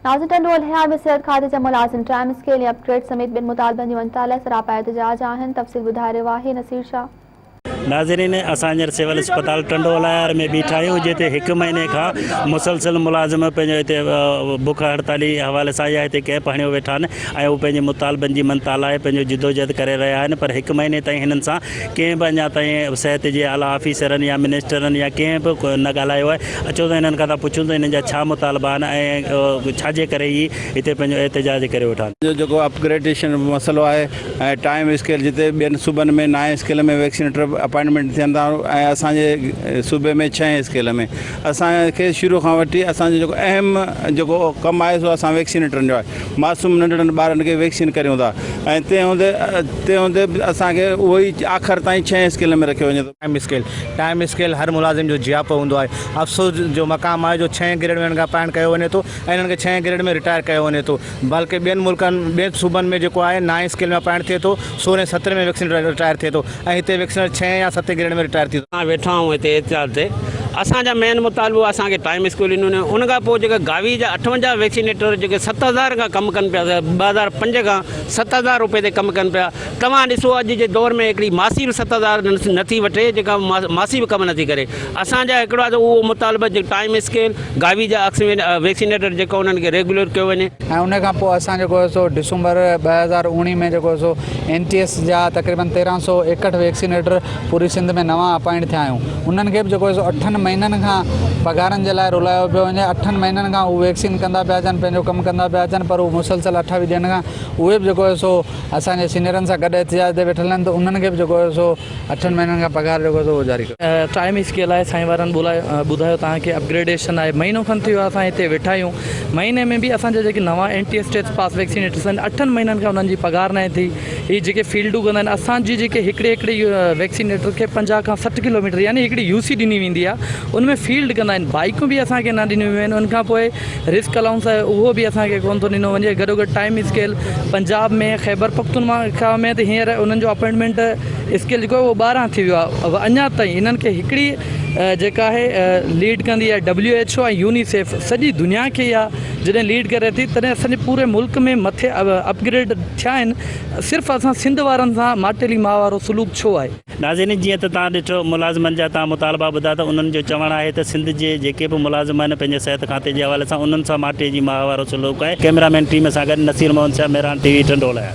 नाज़िन टंडोल हियार में सिहत खाते जा मुलाजिम टाइम स्केल अपग्रेड समेत बिन मुतालबनि जी मंताला सरापा एहतजाज आहिनि। तफ़सील ॿुधाए रहियो आहे नसीर शाह। नाज़रीन असांजे सिविल अस्पताल टंडोलायर में बीठा आहियूं जिते 1 महीने खां मुसलसल मुलाज़िम पंहिंजो हिते बुख हड़ताली हवाले सां या हिते कैंप हणियो वेठा आहिनि ऐं उहे पंहिंजे मुतालबनि जी मंता लाइ पंहिंजो जिदोजहद करे रहिया आहिनि। पर 1 महीने ताईं हिननि सां कंहिं बि अञा ताईं सिहत जे आला ऑफिसरनि या मिनिस्टरनि या कंहिं बि न ॻाल्हायो आहे। अचो त हिननि खां था पुछूं त हिननि जा छा मुतालबा आहिनि ऐं छाजे करे ही हिते पंहिंजो एहतजाज करे वेठा आहिनि। जेको अपग्रेडेशन मसलो आहे ऐं टाइम स्केल जिते ॿियनि सूबनि में 9 स्केल में वैक्सीनेटर अपॉइंटमेंट थियनि था ऐं असांजे सूबे में 6 स्केल में असांखे शुरू खां वठी असांजो जेको अहम जेको कमु आहे सो असां वैक्सीनेटरनि जो आहे। मासूम नंढड़नि ॿारनि खे वैक्सीन करियूं था ऐं तंहिं हूंदे असांखे उहो ई आख़िर ताईं 6 स्केल में रखियो वञे थो। टाइम स्केल हर मुलाज़िम जो जियापो हूंदो आहे। अफ़सोस जो मक़ाम आहे जो 6 ग्रेड में हिननि खां अपॉइंट कयो वञे थो ऐं हिननि खे 6 ग्रेड में रिटायर कयो वञे थो। बल्कि ॿियनि मुल्कनि ॿियनि सूबनि में जेको आहे 9 स्केल में अपॉइंट थिए थो, 16 17 में वैक्सीनेटर रिटायर थिए थो ऐं हिते वैक्सीनेटर 6 या 7 ग्रेड में रिटायर थी थो। वेठा आहियूं हिते एहतिजाज ते। असांजा मेन मुतालबो असांखे टाइम स्कूल उन खां पोइ जेके गावी जा 58 वैक्सीनेटर जेके 7000 खां कमु कनि पिया 2005 खां 7000 रुपए ते कमु कनि पिया। तव्हां ॾिसो अॼु जे दौर में हिकिड़ी मासी बि 7000 नथी वठे जेका मासी बि कमु नथी करे। असांजा हिकिड़ो आहे त उहो मुतालबो जेको टाइम स्केल गावी जा वैक्सीनेटर जेको उन्हनि खे रेगुलर कयो वञे। ऐं उन खां पोइ असां जेको सो डिसंबर 2019 में जेको सो NTS जा तक़रीबन 1361 वैक्सीनेटर पूरी सिंध में नवां अपॉइंट थिया आहियूं। उन्हनि खे बि जेको सो 8 महीननि खां पघारनि जे लाइ रुलायो पियो वञे। 8 महीननि खां उहे वैक्सीन कंदा पिया अचनि, पंहिंजो कमु कंदा पिया अचनि, पर उहे मुसलसल 28 ॾींहंनि खां उहे बि जेको सो असांजे सीनियरनि सां गॾु एहतिजाज ते वेठल आहिनि। त उन्हनि खे बि जेको सो 8 महीननि खां पघार जेको सो जारी कयो। टाइम स्केल आहे साईं वारनि ॿुधायो तव्हांखे अपग्रेडेशन आहे। महीनो खनि थियो आहे असां हिते वेठा आहियूं। महीने में बि असांजा जेके नवां NTS स्टेट्स पास वैक्सीनेटर्स आहिनि 8 महीननि खां उन्हनि जी पघार न थी। ही जेके फील्डूं कंदा आहिनि असांजी जेके हिकिड़े वैक्सीनेटर खे 50 खां 60 किलोमीटर यानी हिकिड़ी UC ॾिनी वेंदी आहे। उनमें फील्ड कंदा आहिनि। बाइकूं बि असांखे न ॾिनियूं वेयूं आहिनि। उनखां पोइ रिस्क अलाउंस आहे उहो बि असांखे कोन थो ॾिनो वञे। गॾोगॾु टाइम स्केल पंजाब में ख़ैबर पख्तूनख्वा में त हींअर उन्हनि जो अपॉइंटमेंट स्केल जेको आहे उहो 12 थी वियो आहे। अञा ताईं हिननि खे हिकिड़ी जेका आहे लीड कंदी आहे WHO ऐं UNICEF सॼी दुनिया खे इहा जॾहिं लीड करे थी तॾहिं असांजे पूरे मुल्क में मथे अपग्रेड थिया आहिनि। सिर्फ़ु असां सिंध वारनि सां माटेली मां वारो सलूक छो आहे। नाज़रीन जीअं त तव्हां ॾिठो मुलाज़िमनि जा तव्हां मुतालबा ॿुधा त उन्हनि जो चवणु आहे त सिंध जे जेके बि मुलाज़िम आहिनि पंहिंजे सिहत खाते जे हवाले सां उन्हनि सां माटे जी मां वारो सलूक आहे। कैमरामैन टीम सां गॾु नसीर मोहन शाह, मेहरान TV टंडोलायर।